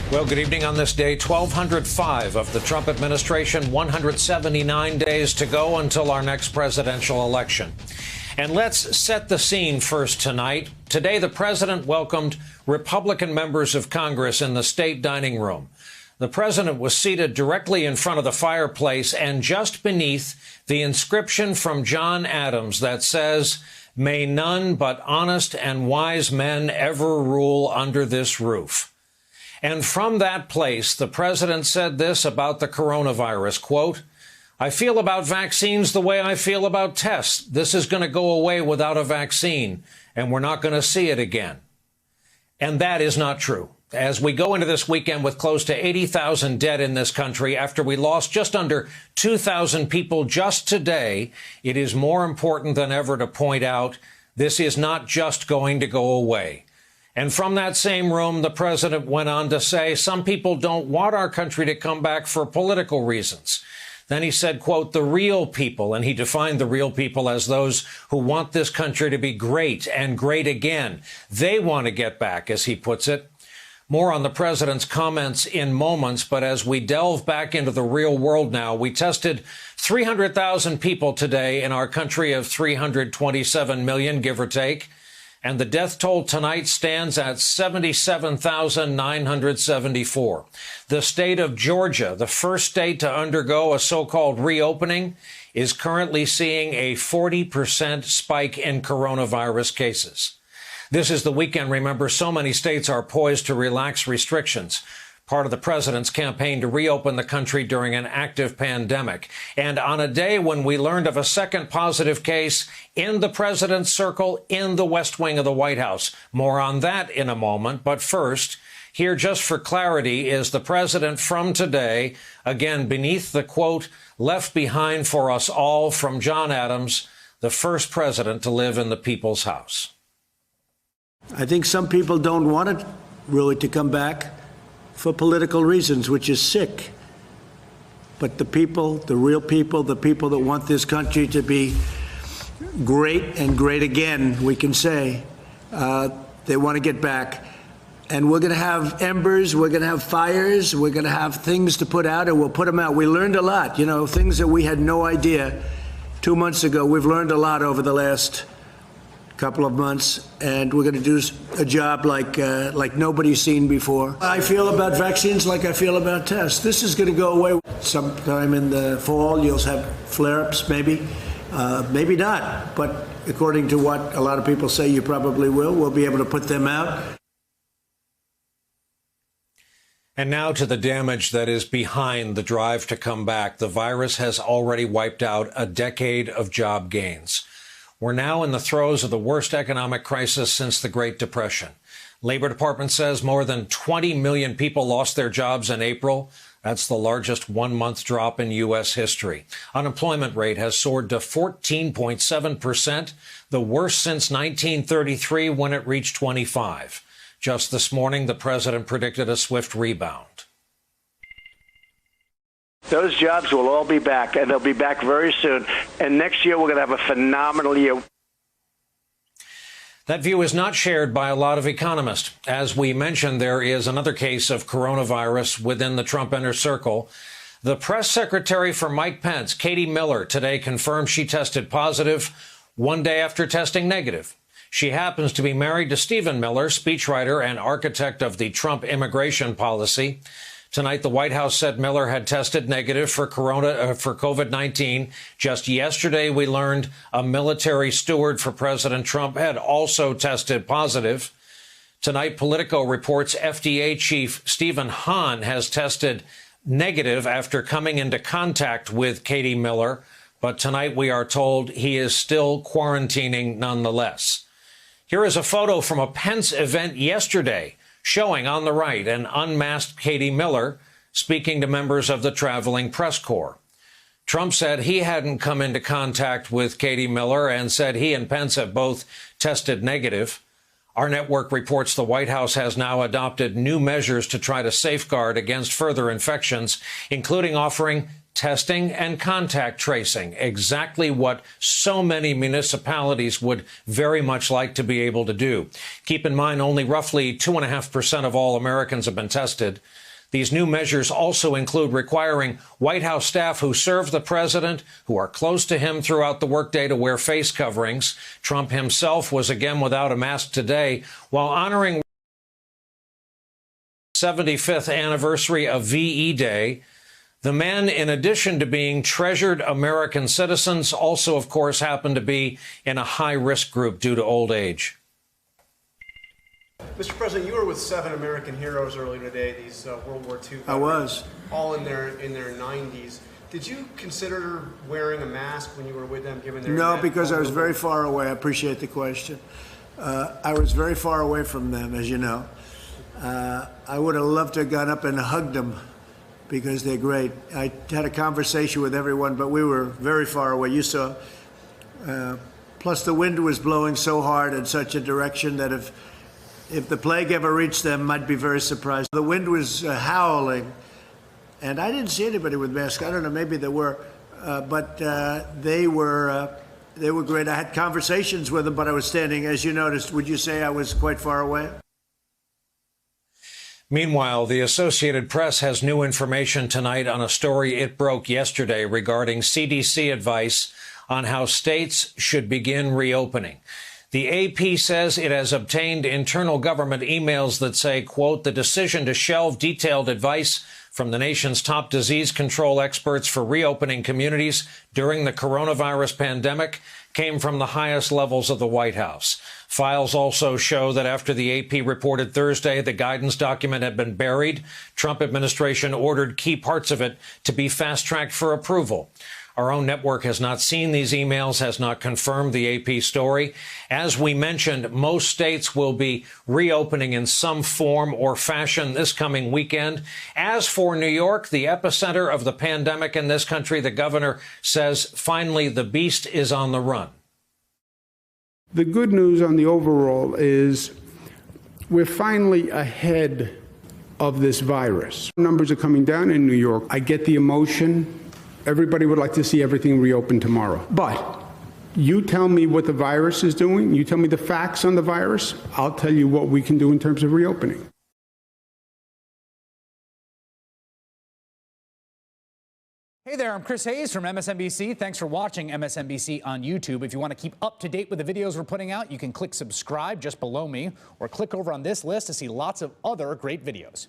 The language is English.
Well, good evening on this day, 1205 of the Trump administration, 179 days to go until our next presidential election. And let's set the scene first tonight. Today, the president welcomed Republican members of Congress in the state dining room. The president was seated directly in front of the fireplace and just beneath the inscription from John Adams that says, "May none but honest and wise men ever rule under this roof." And from that place, the president said this about the coronavirus, quote, "I feel about vaccines the way I feel about tests. This is going to go away without a vaccine, and we're not going to see it again." And that is not true. As we go into this weekend with close to 80,000 dead in this country after we lost just under 2,000 people just today, it is more important than ever to point out this is not just going to go away. And from that same room, the president went on to say, some people don't want our country to come back for political reasons. Then he said, quote, "the real people," and he defined the real people as those who want this country to be great and great again. They want to get back, as he puts it. More on the president's comments in moments, but as we delve back into the real world now, we tested 300,000 people today in our country of 327 million, give or take. And the death toll tonight stands at 77,974. The state of Georgia, the first state to undergo a so-called reopening, is currently seeing a 40% spike in coronavirus cases. This is the weekend, remember, so many states are poised to relax restrictions. Part of the president's campaign to reopen the country during an active pandemic. And on a day when we learned of a second positive case in the president's circle in the West Wing of the White House. More on that in a moment. But first, here just for clarity is the president from today, again, beneath the quote, "left behind for us all" from John Adams, the first president to live in the people's house. I think some people don't want it really to come back for political reasons, which is sick. But the people, the real people, the people that want this country to be great and great again, we can say, they want to get back. And we're going to have embers, we're going to have fires, we're going to have things to put out, and we'll put them out. We learned a lot, things that we had no idea 2 months ago. We've learned a lot over the last couple of months, and we're going to do a job like nobody's seen before. I feel about vaccines like I feel about tests. This is going to go away sometime in the fall. You'll have flare-ups, maybe, maybe not. But according to what a lot of people say, you probably will. We'll be able to put them out. And now to the damage that is behind the drive to come back. The virus has already wiped out a decade of job gains. We're now in the throes of the worst economic crisis since the Great Depression. Labor Department says more than 20 million people lost their jobs in April. That's the largest one-month drop in U.S. history. Unemployment rate has soared to 14.7%, the worst since 1933 when it reached 25. Just this morning, the president predicted a swift rebound. Those jobs will all be back, and they'll be back very soon. And next year, we're going to have a phenomenal year. That view is not shared by a lot of economists. As we mentioned, there is another case of coronavirus within the Trump inner circle. The press secretary for Mike Pence, Katie Miller, today confirmed she tested positive one day after testing negative. She happens to be married to Stephen Miller, speechwriter and architect of the Trump immigration policy. Tonight, the White House said Miller had tested negative for COVID-19. Just yesterday, we learned a military steward for President Trump had also tested positive. Tonight, Politico reports FDA chief Stephen Hahn has tested negative after coming into contact with Katie Miller. But tonight, we are told he is still quarantining nonetheless. Here is a photo from a Pence event yesterday, showing on the right an unmasked Katie Miller speaking to members of the traveling press corps. Trump said he hadn't come into contact with Katie Miller and said he and Pence have both tested negative. Our network reports the White House has now adopted new measures to try to safeguard against further infections, including offering testing and contact tracing, exactly what so many municipalities would very much like to be able to do. Keep in mind, only roughly 2.5% of all Americans have been tested. These new measures also include requiring White House staff who serve the president, who are close to him throughout the workday, to wear face coverings. Trump himself was again without a mask today while honoring 75th anniversary of VE Day. The men, in addition to being treasured American citizens, also, of course, happen to be in a high-risk group due to old age. Mr. President, you were with 7 American heroes earlier today, these World War II veterans. I was. All in their 90s. Did you consider wearing a mask when you were with them, given their... No, because I was very far away. I appreciate the question. I was very far away from them, as you know. I would have loved to have gone up and hugged them because they're great. I had a conversation with everyone, but we were very far away. You saw. Plus, the wind was blowing so hard in such a direction that if the plague ever reached them, I'd be very surprised. The wind was howling, and I didn't see anybody with masks. I don't know, maybe there were, but they were great. I had conversations with them, but I was standing, as you noticed. Would you say I was quite far away? Meanwhile, the Associated Press has new information tonight on a story it broke yesterday regarding CDC advice on how states should begin reopening. The AP says it has obtained internal government emails that say, quote, the decision to shelve detailed advice from the nation's top disease control experts for reopening communities during the coronavirus pandemic came from the highest levels of the White House. Files also show that after the AP reported Thursday the guidance document had been buried, Trump administration ordered key parts of it to be fast-tracked for approval. Our own network has not seen these emails, has not confirmed the AP story. As we mentioned, most states will be reopening in some form or fashion this coming weekend. As for New York, the epicenter of the pandemic in this country, the governor says finally the beast is on the run. The good news on the overall is we're finally ahead of this virus. Numbers are coming down in New York. I get the emotion. Everybody would like to see everything reopen tomorrow. But you tell me what the virus is doing. You tell me the facts on the virus. I'll tell you what we can do in terms of reopening. Hey there, I'm Chris Hayes from MSNBC. Thanks for watching MSNBC on YouTube. If you want to keep up to date with the videos we're putting out, you can click subscribe just below me or click over on this list to see lots of other great videos.